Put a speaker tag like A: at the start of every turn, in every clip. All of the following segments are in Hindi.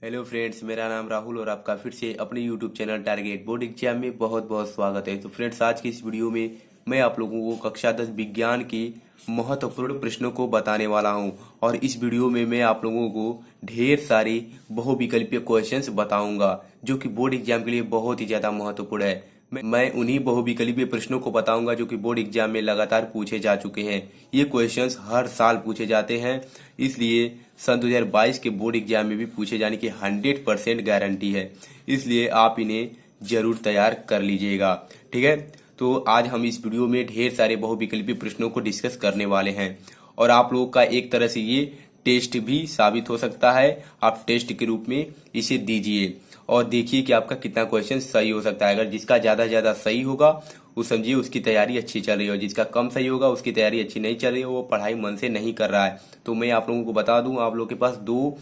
A: हेलो फ्रेंड्स, मेरा नाम राहुल और आपका फिर से अपने YouTube channel target board exam में बहुत बहुत स्वागत है। तो फ्रेंड्स, आज की इस वीडियो में मैं आप लोगों को कक्षा 10 विज्ञान के महत्वपूर्ण प्रश्नों को बताने वाला हूं। और इस वीडियो में मैं आप लोगों को ढेर सारे बहुविकल्पीय क्वेश्चंस बताऊंगा जो कि बोर्ड एग्जाम के लिए बहुत ही ज़्यादा महत्वपूर्ण है। मैं उन्हीं बहुविकल्पीय प्रश्नों को बताऊंगा जो कि बोर्ड एग्जाम में लगातार पूछे जा चुके हैं। ये क्वेश्चंस हर साल पूछे जाते हैं, इसलिए सन 2022 के बोर्ड एग्जाम में भी पूछे जाने की 100% गारंटी है। इसलिए आप इन्हें जरूर तैयार कर लीजिएगा, ठीक है। तो आज हम इस वीडियो में ढेर सारे बहुविकल्पीय प्रश्नों को डिस्कस करने वाले हैं और आप लोगों का एक तरह से ये टेस्ट भी साबित हो सकता है। आप टेस्ट के रूप में इसे दीजिए और देखिए कि आपका कितना क्वेश्चन सही हो सकता है। अगर जिसका ज्यादा सही होगा वो समझिए उसकी तैयारी अच्छी चल रही हो, जिसका कम सही होगा उसकी तैयारी अच्छी नहीं चल रही हो, वो पढ़ाई मन से नहीं कर रहा है। तो मैं आप लोगों को बता दूं, आप लोगों के पास 2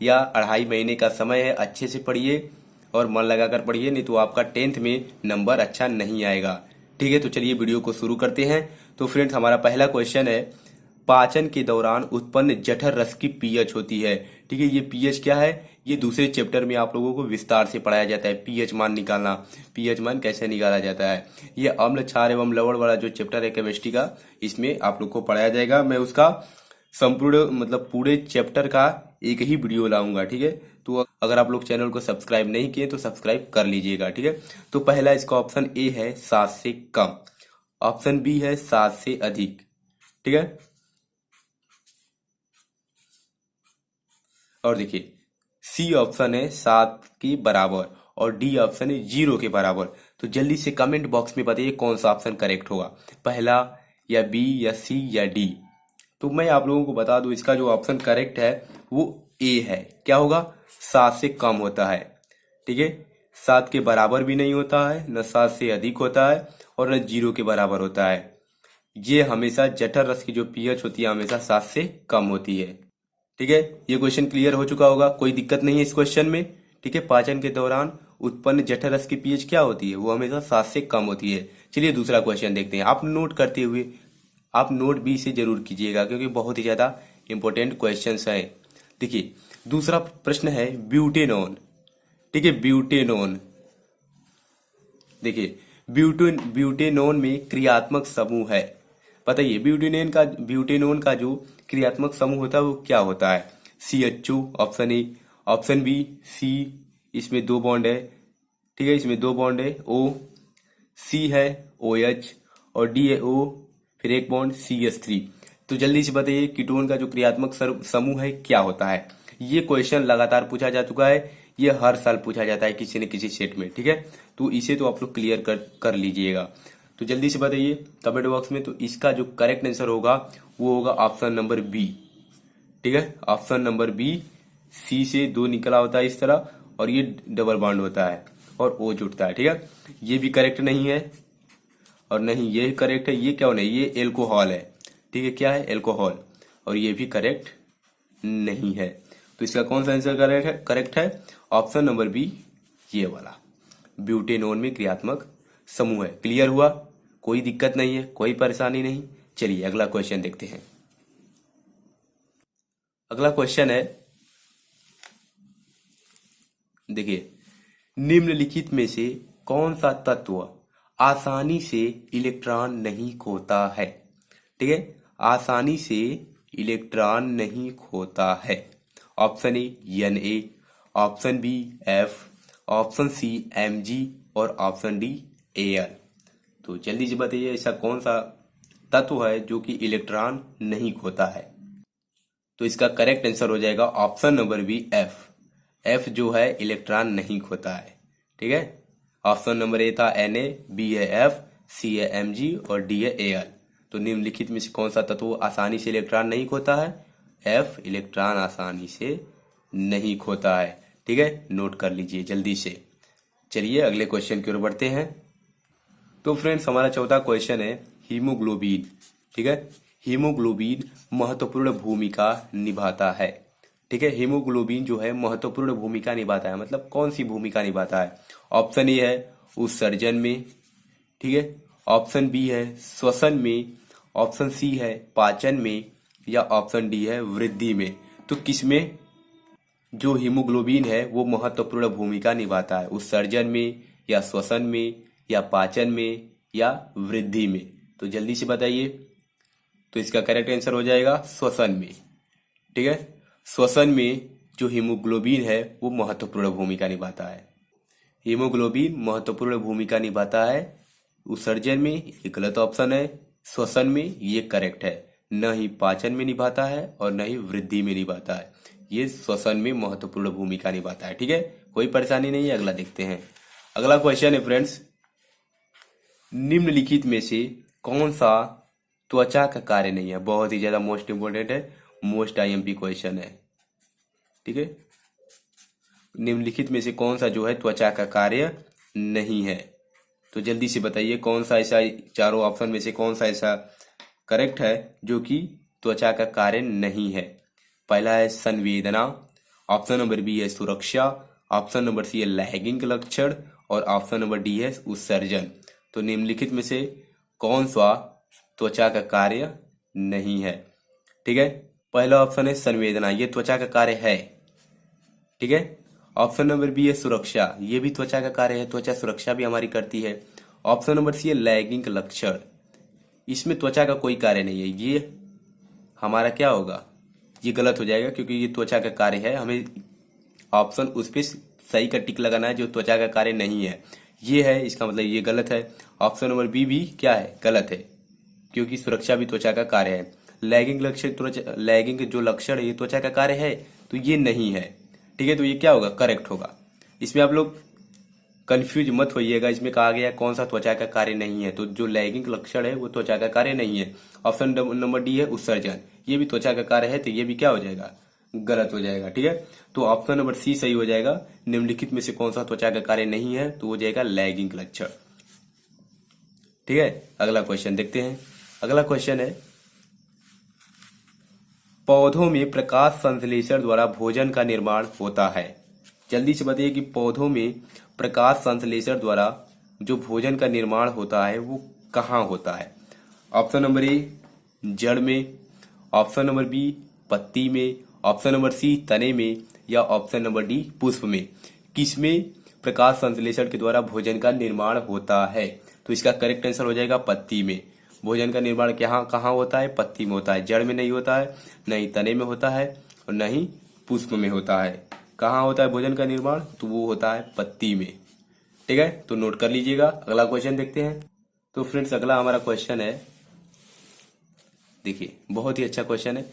A: या 2.5 महीने का समय है। अच्छे से पढ़िए और मन लगाकर पढ़िए, नहीं तो आपका 10th में नंबर अच्छा नहीं आएगा, ठीक है। तो चलिए वीडियो को शुरू करते हैं। तो फ्रेंड्स, हमारा पहला क्वेश्चन है, पाचन के दौरान उत्पन्न जठर रस की पीएच होती है, ठीक है। ये पीएच क्या है, ये दूसरे चैप्टर में आप लोगों को विस्तार से पढ़ाया जाता है। पीएच मान निकालना, पीएच मान कैसे निकाला जाता है, ये अम्ल क्षार एवं लवण वाला जो चैप्टर है केमिस्ट्री का, इसमें आप लोग को पढ़ाया जाएगा। मैं उसका संपूर्ण पूरे चैप्टर का एक ही वीडियो लाऊंगा, ठीक है। तो अगर आप लोग चैनल को सब्सक्राइब नहीं किए तो सब्सक्राइब कर लीजिएगा, ठीक है। तो पहला इसका ऑप्शन ए है 7 से कम, ऑप्शन बी है 7 से अधिक, ठीक है। और देखिए, सी ऑप्शन है 7 के बराबर और डी ऑप्शन है 0 के बराबर। तो जल्दी से कमेंट बॉक्स में बताइए कौन सा ऑप्शन करेक्ट होगा, पहला या बी या सी या डी। तो मैं आप लोगों को बता दूं, इसका जो ऑप्शन करेक्ट है वो ए है। क्या होगा, 7 से कम होता है, ठीक है। 7 के बराबर भी नहीं होता है, न 7 से अधिक होता है और न 0 के बराबर होता है। ये हमेशा जठर रस की जो पीएच होती है हमेशा 7 से कम होती है, ठीक है। ये क्वेश्चन क्लियर हो चुका होगा, कोई दिक्कत नहीं है इस क्वेश्चन में, ठीक है। पाचन के दौरान उत्पन्न जठर रस की पीएच क्या होती है, वो हमेशा 7 से कम होती है। चलिए दूसरा क्वेश्चन देखते हैं। आप नोट करते हुए आप नोट भी से जरूर कीजिएगा क्योंकि बहुत ही ज्यादा इंपॉर्टेंट क्वेश्चन है। देखिए, दूसरा प्रश्न है ब्यूटेनॉन, ठीक है। ब्यूटेनॉन, देखिए, ब्यूटेनॉन में क्रियात्मक समूह है। बताइए ब्यूटेनॉन का जो क्रियात्मक समूह होता है वो क्या होता है। CHO option A, option B C, इसमें 2 बॉन्ड है, ठीक है, इसमें 2 बॉन्ड है, O, सी है OH और D है O, फिर एक बॉन्ड CH3। तो जल्दी से बताइए कीटोन का जो क्रियात्मक समूह है क्या होता है। ये क्वेश्चन लगातार पूछा जा चुका है, ये हर साल पूछा जाता है किसी न किसी सेट में, ठीक है। तो इसे तो आप लोग क्लियर कर लीजिएगा। तो जल्दी से बताइए कमेंट बॉक्स में। तो इसका जो करेक्ट आंसर होगा वो होगा ऑप्शन नंबर बी, ठीक है। ऑप्शन नंबर बी, सी से 2 निकला होता है इस तरह और ये डबल बॉन्ड होता है और O जुड़ता है, ठीक है। ये भी करेक्ट नहीं है और नहीं ये करेक्ट है। ये क्या होना है, ये एल्कोहल है, ठीक है। क्या है, एल्कोहल, और ये भी करेक्ट नहीं है। तो इसका कौन सा आंसर करेक्ट है ऑप्शन नंबर बी, ये वाला ब्यूटेनॉन में क्रियात्मक समूह है। क्लियर हुआ, कोई दिक्कत नहीं है, कोई परेशानी नहीं। चलिए अगला क्वेश्चन देखते हैं। अगला क्वेश्चन है, देखिए, निम्नलिखित में से कौन सा तत्व आसानी से इलेक्ट्रॉन नहीं खोता है, ठीक है। आसानी से इलेक्ट्रॉन नहीं खोता है। Option A Na, option B F, option C Mg और ऑप्शन डी Al। तो जल्दी से बताइए ऐसा कौन सा तत्व है जो कि इलेक्ट्रॉन नहीं खोता है। तो इसका करेक्ट आंसर हो जाएगा option number B F। F जो है इलेक्ट्रॉन नहीं खोता है, ठीक है। ऑप्शन नंबर ए था Na, बी है F, सी है Mg और डी है Al। तो निम्नलिखित में से कौन सा तत्व आसानी से इलेक्ट्रॉन नहीं खोता है, F इलेक्ट्रॉन आसानी से नहीं खोता है, ठीक है। नोट कर लीजिए जल्दी से। चलिए अगले क्वेश्चन की ओर बढ़ते हैं। तो फ्रेंड्स, हमारा चौथा क्वेश्चन है हीमोग्लोबिन, ठीक है। हीमोग्लोबिन महत्वपूर्ण भूमिका निभाता है, ठीक है। हीमोग्लोबिन जो है महत्वपूर्ण भूमिका निभाता है, मतलब कौन सी भूमिका निभाता है। ऑप्शन ए है उत्सर्जन में, ठीक है। ऑप्शन बी है श्वसन में, ऑप्शन सी है पाचन में या ऑप्शन डी है वृद्धि में। तो किस में जो हीमोग्लोबिन है वो महत्वपूर्ण भूमिका निभाता है उत्सर्जन में या श्वसन में या पाचन में या वृद्धि में। तो जल्दी से बताइए। तो इसका करेक्ट आंसर हो जाएगा श्वसन में। ठीक है, श्वसन में जो हीमोग्लोबिन है वो महत्वपूर्ण भूमिका निभाता है। हीमोग्लोबिन महत्वपूर्ण भूमिका निभाता है उत्सर्जन में, ये गलत ऑप्शन है। श्वसन में ये करेक्ट है। न ही पाचन में निभाता है और न ही वृद्धि में निभाता है, ये श्वसन में महत्वपूर्ण भूमिका निभाता है। ठीक है, कोई परेशानी नहीं है। अगला देखते हैं। अगला क्वेश्चन है फ्रेंड्स, निम्नलिखित में से कौन सा त्वचा का कार्य नहीं है। बहुत ही ज्यादा मोस्ट इंपोर्टेंट है, मोस्ट आईएमपी क्वेश्चन है। ठीक है, निम्नलिखित में से कौन सा जो है त्वचा का कार्य नहीं है। तो जल्दी से बताइए कौन सा ऐसा, चारों ऑप्शन में से कौन सा ऐसा करेक्ट है जो कि त्वचा का कार्य नहीं है। पहला है संवेदना, ऑप्शन नंबर बी है सुरक्षा, ऑप्शन नंबर सी है लैगिंग लक्षण और ऑप्शन नंबर डी है उत्सर्जन। तो निम्नलिखित में से कौन सा त्वचा का कार्य नहीं है। ठीक है, पहला ऑप्शन है संवेदना, ये त्वचा का कार्य है। ठीक है, ऑप्शन नंबर बी है सुरक्षा, ये भी त्वचा का कार्य है, त्वचा सुरक्षा भी हमारी करती है। ऑप्शन नंबर सी है लैगिंग लक्षण, इसमें त्वचा का कोई कार्य नहीं है, ये हमारा क्या होगा, ये गलत हो जाएगा क्योंकि ये त्वचा का कार्य है। हमें ऑप्शन उस पर सही का टिक लगाना है जो त्वचा का कार्य नहीं है, ये है, इसका मतलब ये गलत है। ऑप्शन नंबर बी भी क्या है, गलत है, क्योंकि सुरक्षा भी त्वचा का कार्य है। लैगिंग लक्षण, त्वचा लैगिंग जो लक्षण है ये त्वचा का कार्य है, तो ये नहीं है। ठीक है, तो ये क्या होगा, करेक्ट होगा। इसमें आप लोग कंफ्यूज मत होइएगा, इसमें कहा गया कौन सा त्वचा का कार्य नहीं है, तो जो लैगिंग लक्षण है वो त्वचा का कार्य नहीं है। ऑप्शन नंबर डी है उत्सर्जन, ये भी त्वचा का कार्य है, तो ये भी क्या हो जाएगा, गलत हो जाएगा। ठीक है, तो ऑप्शन नंबर सी सही हो जाएगा। निम्नलिखित में से कौन सा त्वचा का कार्य नहीं है, तो हो जाएगा लैगिंग लक्षण। ठीक है, अगला क्वेश्चन देखते हैं। अगला क्वेश्चन है, पौधों में प्रकाश संश्लेषण द्वारा भोजन का निर्माण होता है। जल्दी से बताइए कि पौधों में प्रकाश संश्लेषण द्वारा जो भोजन का निर्माण होता है वो कहाँ होता है। ऑप्शन नंबर ए जड़ में, ऑप्शन नंबर बी पत्ती में, ऑप्शन नंबर सी तने में या ऑप्शन नंबर डी पुष्प में। किसमें प्रकाश संश्लेषण के द्वारा भोजन का निर्माण होता है, तो इसका करेक्ट आंसर हो जाएगा पत्ती में। भोजन का निर्माण कहाँ होता है, पत्ती में होता है। जड़ में नहीं होता है, न ही तने में होता है और न ही पुष्प में होता है। कहाँ होता है भोजन का निर्माण, तो वो होता है पत्ती में। ठीक है, तो नोट कर लीजिएगा। अगला क्वेश्चन देखते हैं। तो फ्रेंड्स अगला हमारा क्वेश्चन है, देखिए बहुत ही अच्छा क्वेश्चन है।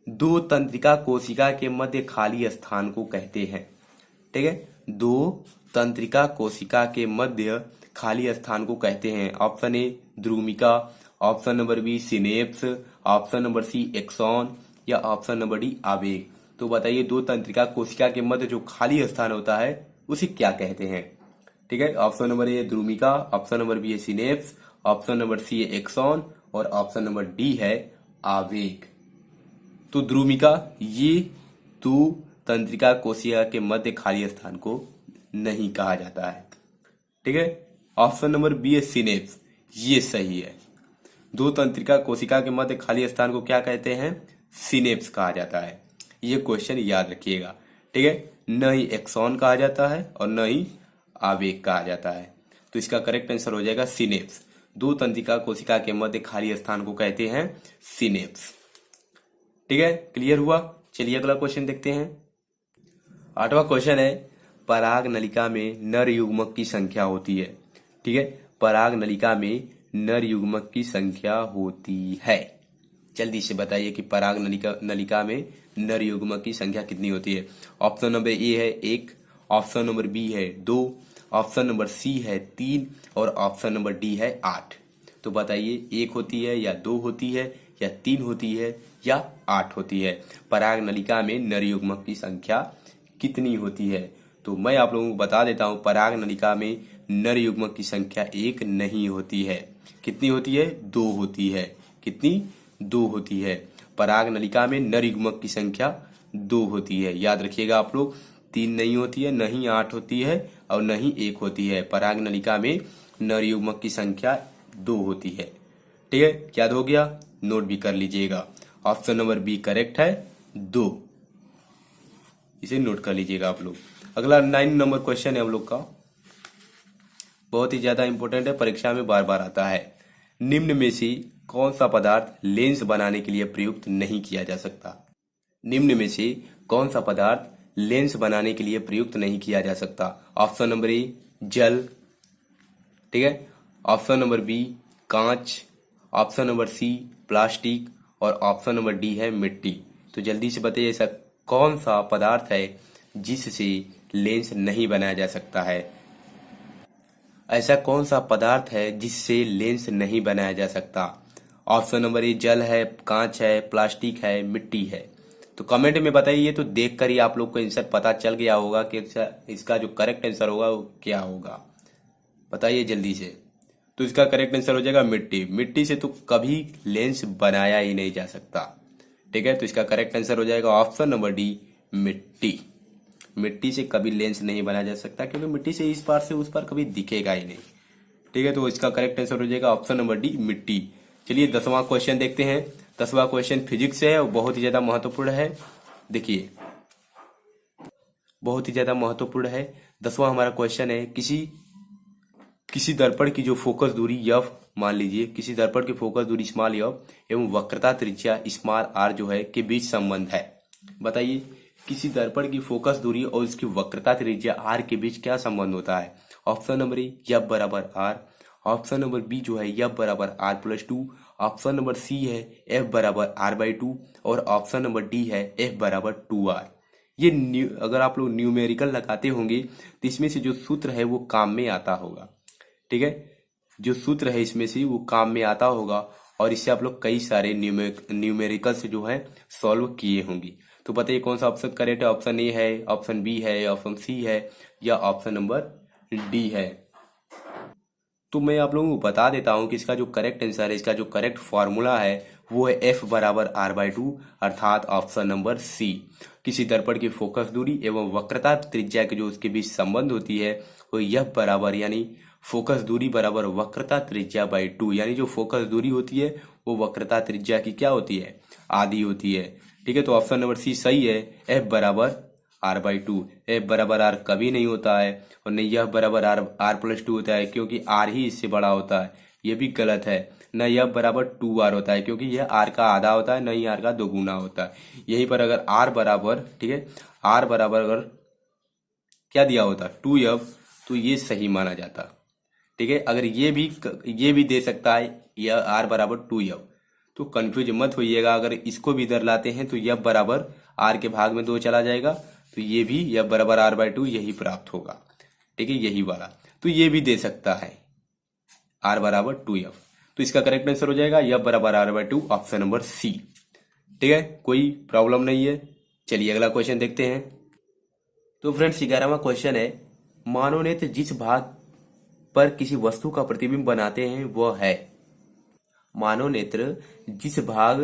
A: दो तंत्रिका कोशिका के मध्य खाली स्थान को कहते हैं। ठीक है, दो तंत्रिका कोशिका के मध्य खाली स्थान को कहते हैं। ऑप्शन ए ध्रुमिका, option number B synapse, option number C axon या ऑप्शन नंबर डी आवेग। तो बताइए दो तंत्रिका कोशिका के मध्य जो खाली स्थान होता है उसे क्या कहते हैं। ठीक है, ऑप्शन नंबर ए ध्रुमिका, ऑप्शन नंबर बी है सिनेप्स, ऑप्शन नंबर सी है एक्सॉन और ऑप्शन नंबर डी है आवेग। तो ध्रुमिका, ये दो तंत्रिका कोशिका के मध्य खाली स्थान को नहीं कहा जाता है। ठीक है, ऑप्शन नंबर बी है सिनेप्स, ये सही है। दो तंत्रिका कोशिका के मध्य खाली स्थान को क्या कहते हैं, सिनेप्स कहा जाता है। ये क्वेश्चन याद रखिएगा। ठीक है, न ही एक्सॉन कहा जाता है और न ही आवेग कहा जाता है, तो इसका करेक्ट आंसर हो जाएगा सिनेप्स। दो तंत्रिका कोशिका के मध्य खाली स्थान को कहते हैं सिनेप्स। ठीक है, क्लियर हुआ। चलिए अगला क्वेश्चन देखते हैं। 8वां क्वेश्चन है, पराग नलिका में नर युग्मक की संख्या होती है। ठीक है, पराग नलिका में नर युग्मक की संख्या होती है। जल्दी से बताइए कि पराग नलिका में नर युग्मक की संख्या कितनी होती है। ऑप्शन नंबर ए है 1, ऑप्शन नंबर बी है 2, ऑप्शन नंबर सी है 3 और ऑप्शन नंबर डी है 8। तो बताइए 1 होती है या 2 होती है या 3 होती है या 8 होती है। पराग नलिका में नर युग्मक की संख्या कितनी होती है। तो मैं आप लोगों को बता देता हूं, पराग नलिका में नर युग्मक की संख्या 1 नहीं होती है। कितनी होती है, 2 होती है। कितनी, 2 होती है। पराग नलिका में नर युग्मक की संख्या 2 होती है। याद रखिएगा आप लोग, 3 नहीं होती है, न ही 8 होती है और न ही 1 होती है। पराग नलिका में नर युग्मक की संख्या 2 होती है। ठीक है, याद हो गया, नोट भी कर लीजिएगा। ऑप्शन नंबर बी करेक्ट है, 2। इसे नोट कर लीजिएगा आप लोग। अगला 9 नंबर क्वेश्चन है हम लोग का, बहुत ही ज्यादा इंपॉर्टेंट है, परीक्षा में बार बार आता है। निम्न में से कौन सा पदार्थ लेंस बनाने के लिए प्रयुक्त नहीं किया जा सकता? निम्न में से कौन सा पदार्थ लेंस बनाने के लिए प्रयुक्त नहीं किया जा सकता? ऑप्शन नंबर ए जल, ठीक है, ऑप्शन नंबर बी कांच, ऑप्शन नंबर सी प्लास्टिक और ऑप्शन नंबर डी है मिट्टी। तो जल्दी से बताइए ऐसा कौन सा पदार्थ है जिससे लेंस नहीं बनाया जा सकता है? ऐसा कौन सा पदार्थ है जिससे लेंस नहीं बनाया जा सकता? ऑप्शन नंबर ए जल है, कांच है, प्लास्टिक है, मिट्टी है। तो कमेंट में बताइए, तो देखकर ही आप लोग को आंसर पता चल गया होगा कि इसका जो करेक्ट आंसर होगा वो क्या होगा। बताइए जल्दी से। तो इसका करेक्ट आंसर हो जाएगा मिट्टी। मिट्टी से तो कभी लेंस बनाया ही नहीं जा सकता, ठीक है। तो इसका करेक्ट आंसर हो जाएगा ऑप्शन नंबर डी मिट्टी। मिट्टी से कभी लेंस नहीं बनाया जा सकता क्योंकि मिट्टी से इस पार से उस पार कभी दिखेगा ही नहीं, ठीक है। तो इसका करेक्ट आंसर हो जाएगा ऑप्शन नंबर डी मिट्टी। चलिए 10वां क्वेश्चन देखते हैं। 10वां क्वेश्चन फिजिक्स से है और बहुत ही ज्यादा महत्वपूर्ण है। देखिए बहुत ही ज्यादा महत्वपूर्ण है। 10वां हमारा क्वेश्चन है, किसी दर्पण की जो फोकस दूरी यफ, मान लीजिए किसी दर्पण की फोकस दूरी स्मॉल यफ एवं वक्रता त्रिज्या स्मॉल आर जो है के बीच संबंध है। बताइए किसी दर्पण की फोकस दूरी और उसकी वक्रता त्रिज्या आर के बीच क्या संबंध होता है? ऑप्शन नंबर ए यफ बराबर आर, ऑप्शन नंबर बी जो है यफ बराबर R plus 2, option number C है एफ बराबर आर बाई 2 और ऑप्शन नंबर डी है एफ बराबर 2r। ये अगर आप लोग न्यूमेरिकल लगाते होंगे तो इसमें से जो सूत्र है वो काम में आता होगा, ठीक है। जो सूत्र है इसमें से वो काम में आता होगा और इससे आप लोग कई सारे न्यूमेरिकल से जो है सॉल्व किए होंगे। तो बताइए कौन सा ऑप्शन करेक्ट है? ऑप्शन ए है, ऑप्शन बी है, ऑप्शन सी है या ऑप्शन नंबर डी है? तो मैं आप लोगों को बता देता हूं कि इसका जो करेक्ट आंसर है, इसका जो करेक्ट फॉर्मूला है वो है एफ बराबर आर बाई 2 अर्थात ऑप्शन नंबर सी। किसी दर्पण की फोकस दूरी एवं वक्रता त्रिज्या के जो उसके बीच संबंध होती है वो एफ बराबर यानी फोकस दूरी बराबर वक्रता त्रिज्या बाई 2, यानी जो फोकस दूरी होती है वो वक्रता त्रिज्या की क्या होती है? आधी होती है, ठीक है। तो ऑप्शन नंबर सी सही है, एफ बराबर आर बाई 2। एफ बराबर आर कभी नहीं होता है और नहीं एफ बराबर आर प्लस 2 होता है क्योंकि आर ही इससे बड़ा होता है, ये भी गलत है। न एफ बराबर 2r होता है क्योंकि यह आर का आधा होता है, न ही आर का दोगुना होता है। यहीं पर अगर आर बराबर, ठीक है, आर बराबर अगर क्या दिया होता 2f तो ये सही माना जाता, ठीक है। अगर ये भी दे सकता है यह आर बराबर 2f, तो कंफ्यूज मत होइएगा। अगर इसको भी इधर लाते हैं तो यह बराबर आर के भाग में 2 चला जाएगा, तो ये भी यह बराबर आर बाई 2 यही प्राप्त होगा, ठीक है, यही वाला। तो ये भी दे सकता है आर बराबर 2f, तो इसका करेक्ट आंसर हो जाएगा यह बराबर R by 2 option number C, ठीक है, कोई प्रॉब्लम नहीं है। चलिए अगला क्वेश्चन देखते हैं। तो फ्रेंड्स 11वां क्वेश्चन है, मानव नेत्र जिस भाग पर किसी वस्तु का प्रतिबिंब बनाते हैं वह है। मानव नेत्र जिस भाग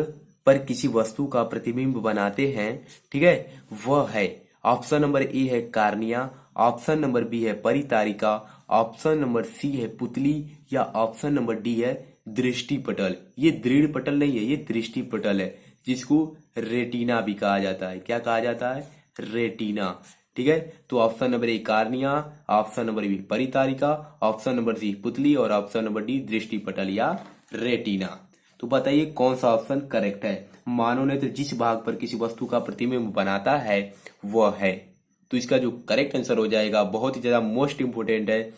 A: पर किसी वस्तु का प्रतिबिंब बनाते हैं, ठीक है, वह है। ऑप्शन नंबर ए है कार्निया, ऑप्शन नंबर बी है परितारिका, ऑप्शन नंबर सी है पुतली या ऑप्शन नंबर डी है दृष्टि पटल। ये दृढ़ पटल नहीं है, ये दृष्टि पटल है जिसको रेटिना भी कहा जाता है। क्या कहा जाता है? रेटिना, ठीक है। तो option number A cornea, option number B परितारिका, ऑप्शन नंबर सी पुतली और ऑप्शन नंबर डी दृष्टि पटल या रेटिना। तो बताइए कौन सा ऑप्शन करेक्ट है? मानव नेत्र जिस भाग पर किसी वस्तु का प्रतिबिंब बनाता है वह है। तो इसका जो करेक्ट आंसर हो जाएगा, बहुत ही ज्यादा मोस्ट इंपोर्टेंट है,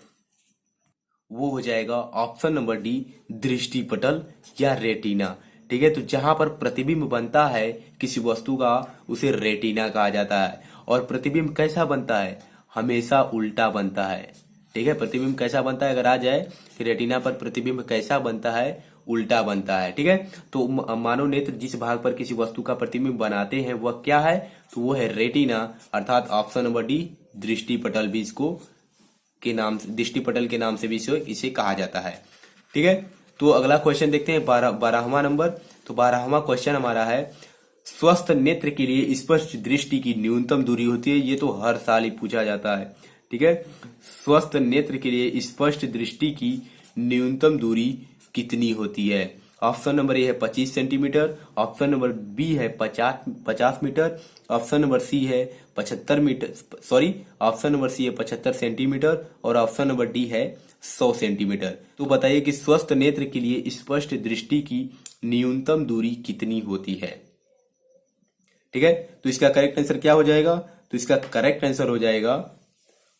A: वो हो जाएगा ऑप्शन नंबर डी दृष्टि पटल या रेटिना, ठीक है। तो जहां पर प्रतिबिंब बनता है किसी वस्तु का उसे रेटिना कहा जाता है। और प्रतिबिंब कैसा बनता है? हमेशा उल्टा बनता है, ठीक है। प्रतिबिंब कैसा बनता है अगर आ जाए कि रेटिना पर प्रतिबिंब कैसा बनता है? उल्टा बनता है, ठीक है। तो मानव नेत्र जिस भाग पर किसी वस्तु का प्रतिबिंब बनाते हैं वह क्या है? तो वो है रेटिना अर्थात ऑप्शन नंबर डी दृष्टि पटल भी इसको के नाम से, दृष्टि पटल के नाम से भी इसे कहा जाता है, ठीक है। तो अगला क्वेश्चन देखते हैं 12वां नंबर। तो 12वां क्वेश्चन हमारा है, स्वस्थ नेत्र के लिए स्पष्ट दृष्टि की न्यूनतम दूरी होती है। ये तो हर साल ही पूछा जाता है, ठीक है। स्वस्थ नेत्र के लिए स्पष्ट दृष्टि की न्यूनतम दूरी कितनी होती है? ऑप्शन नंबर ए है 25 सेंटीमीटर, ऑप्शन नंबर बी है 50 मीटर, ऑप्शन नंबर सी है 75 metre, sorry option number C है 75 सेंटीमीटर और ऑप्शन नंबर डी है 100 सेंटीमीटर। तो बताइए कि स्वस्थ नेत्र के लिए स्पष्ट दृष्टि की न्यूनतम दूरी कितनी होती है। ठीक है, तो इसका करेक्ट आंसर क्या हो जाएगा? तो इसका करेक्ट आंसर हो जाएगा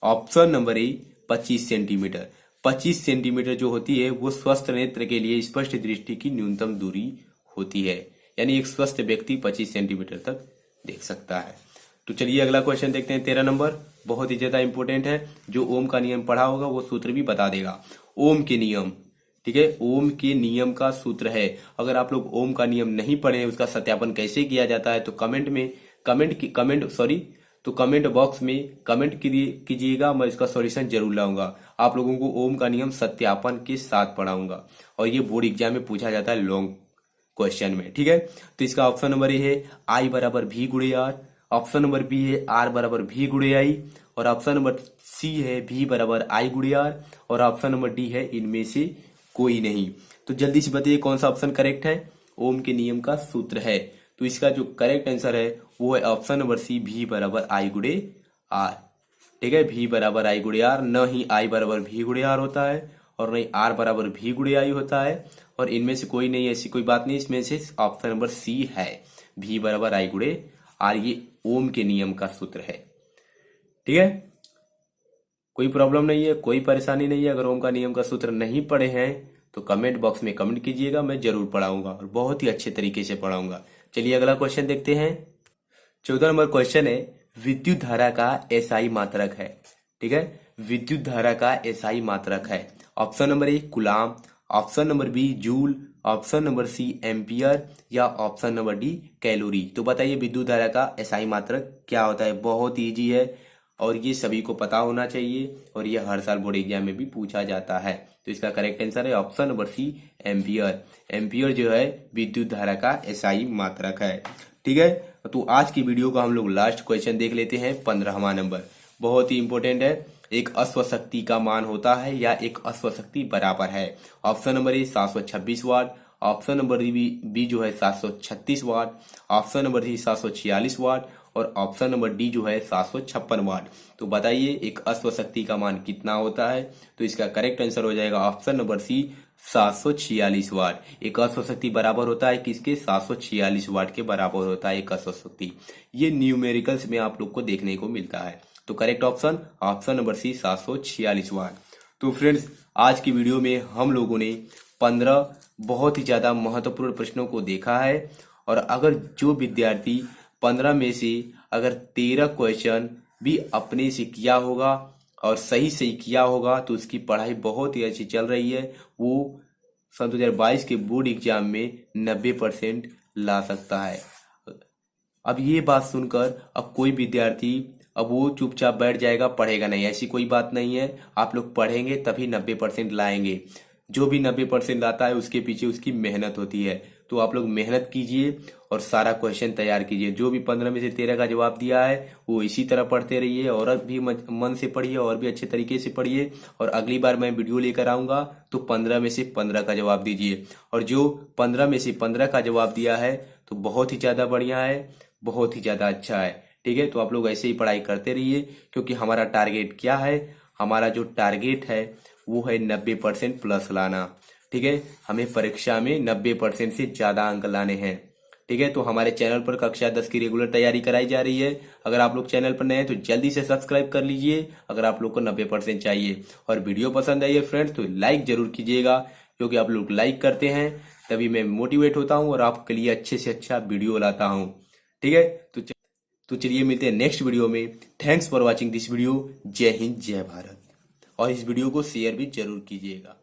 A: ऑप्शन नंबर ए 25 सेंटीमीटर। 25 सेंटीमीटर जो होती है वो स्वस्थ नेत्र के लिए स्पष्ट दृष्टि की न्यूनतम दूरी होती है, यानी एक स्वस्थ व्यक्ति 25 सेंटीमीटर तक देख सकता है। तो चलिए अगला क्वेश्चन देखते हैं। 13 नंबर बहुत ही ज्यादा इंपॉर्टेंट है। जो ओम का नियम पढ़ा होगा वो सूत्र भी बता देगा। ओम के नियम, ठीक है, ओम के नियम का सूत्र है। अगर आप लोग ओम का नियम नहीं पढ़े, उसका सत्यापन कैसे किया जाता है, तो कमेंट बॉक्स में कमेंट कीजिएगा, मैं इसका सॉल्यूशन जरूर लाऊंगा। आप लोगों को ओम का नियम सत्यापन के साथ पढ़ाऊंगा और ये बोर्ड एग्जाम में पूछा जाता है लॉन्ग क्वेश्चन में। ठीक है, तो इसका ऑप्शन नंबर ए है आई बराबर भी गुणे आर, ऑप्शन नंबर बी है आर बराबर भी गुणे आई, और ऑप्शन नंबर सी है भी बराबर आई गुणे आर, और ऑप्शन नंबर डी है इनमें से कोई नहीं। तो जल्दी से बताइए कौन सा ऑप्शन करेक्ट है। ओम के नियम का सूत्र है, तो इसका जो करेक्ट आंसर है वो है ऑप्शन नंबर सी भी बराबर आई गुणे आर। ठीक है, भी बराबर आई गुणे आर, न ही आई बराबर भी गुणे आर होता है और नहीं आर बराबर भी गुणे आई होता है, और इनमें से कोई नहीं, ऐसी कोई बात नहीं। इसमें से ऑप्शन नंबर सी है भी बराबर आई गुणे आर, ये ओम के नियम का सूत्र है। ठीक है, कोई प्रॉब्लम नहीं है, कोई परेशानी नहीं है। अगर ओम का नियम का सूत्र नहीं पढ़े हैं तो कमेंट बॉक्स में कमेंट कीजिएगा, मैं जरूर पढ़ाऊंगा और बहुत ही अच्छे तरीके से पढ़ाऊंगा। चलिए अगला क्वेश्चन देखते हैं। 14 नंबर क्वेश्चन है विद्युत धारा का एसआई मात्रक है। ठीक है, विद्युत धारा का एसआई मात्रक है। Option number A coulomb, option number B joule, option number C ampere, या ऑप्शन नंबर डी कैलोरी। तो बताइए विद्युत धारा का एसआई मात्रक क्या होता है। बहुत इजी है और ये सभी को पता होना चाहिए और ये हर साल बोर्ड एग्जाम में भी पूछा जाता है। तो इसका करेक्ट आंसर है option number C ampere. Ampere जो है विद्युत धारा का एसआई मात्रक है। ठीक है, तो आज की वीडियो का हम लोग लास्ट क्वेश्चन देख लेते हैं। 15वां नंबर बहुत ही इंपॉर्टेंट है। एक अश्वशक्ति का मान होता है या एक अश्वशक्ति बराबर है। Option number A 726 watt, option number B जो है 736 वाट, ऑप्शन नंबर सी 746 वाट, और ऑप्शन नंबर डी जो है 756 वाट। तो बताइए एक अश्वशक्ति का मान कितना होता है। तो इसका करेक्ट आंसर हो जाएगा ऑप्शन नंबर सी 746 वाट। एक अश्वशक्ति बराबर होता है किसके? 746 वाट के बराबर होता है एक अश्वशक्ति। ये न्यूमेरिकल्स में आप लोग को देखने को मिलता है। तो करेक्ट ऑप्शन नंबर सी 746 वाट। तो फ्रेंड्स आज की वीडियो में हम लोगों ने 15 बहुत ही ज्यादा महत्वपूर्ण प्रश्नों को देखा है, और अगर जो विद्यार्थी 15 में से अगर 13 क्वेश्चन भी अपने से किया होगा और सही से किया होगा तो उसकी पढ़ाई बहुत ही अच्छी चल रही है। वो सन 2022 के बोर्ड एग्जाम में 90% ला सकता है। अब ये बात सुनकर अब कोई विद्यार्थी अब वो चुपचाप बैठ जाएगा, पढ़ेगा नहीं, ऐसी कोई बात नहीं है। आप लोग पढ़ेंगे तभी 90% लाएंगे। जो भी 90% लाता है उसके पीछे उसकी मेहनत होती है। तो आप लोग मेहनत कीजिए और सारा क्वेश्चन तैयार कीजिए। जो भी 15 में से 13 का जवाब दिया है वो इसी तरह पढ़ते रहिए, और भी मन से पढ़िए और भी अच्छे तरीके से पढ़िए। और अगली बार मैं वीडियो लेकर आऊंगा तो 15 में से 15 का जवाब दीजिए। और जो 15 में से 15 का जवाब दिया है तो बहुत ही ज्यादा बढ़िया है, बहुत ही ज्यादा अच्छा है। ठीक है, तो आप लोग ऐसे ही पढ़ाई करते रहिए, क्योंकि हमारा टारगेट क्या है? हमारा जो टारगेट है वो है 90% प्लस लाना। ठीक है, हमें परीक्षा में 90% से ज्यादा अंक लाने हैं। ठीक है, तो हमारे चैनल पर कक्षा 10 की रेगुलर तैयारी कराई जा रही है। अगर आप लोग चैनल पर नए हैं तो जल्दी से सब्सक्राइब कर लीजिए अगर आप लोग को 90% चाहिए। और वीडियो पसंद आई है फ्रेंड्स तो लाइक जरूर कीजिएगा, क्योंकि आप लोग लाइक करते हैं तभी मैं मोटिवेट होता हूँ और आपके लिए अच्छे से अच्छा वीडियो लाता हूँ। ठीक है, तो चलिए मिलते हैं नेक्स्ट वीडियो में। Thanks for watching this video. जय हिंद जय भारत, और इस वीडियो को शेयर भी जरूर कीजिएगा।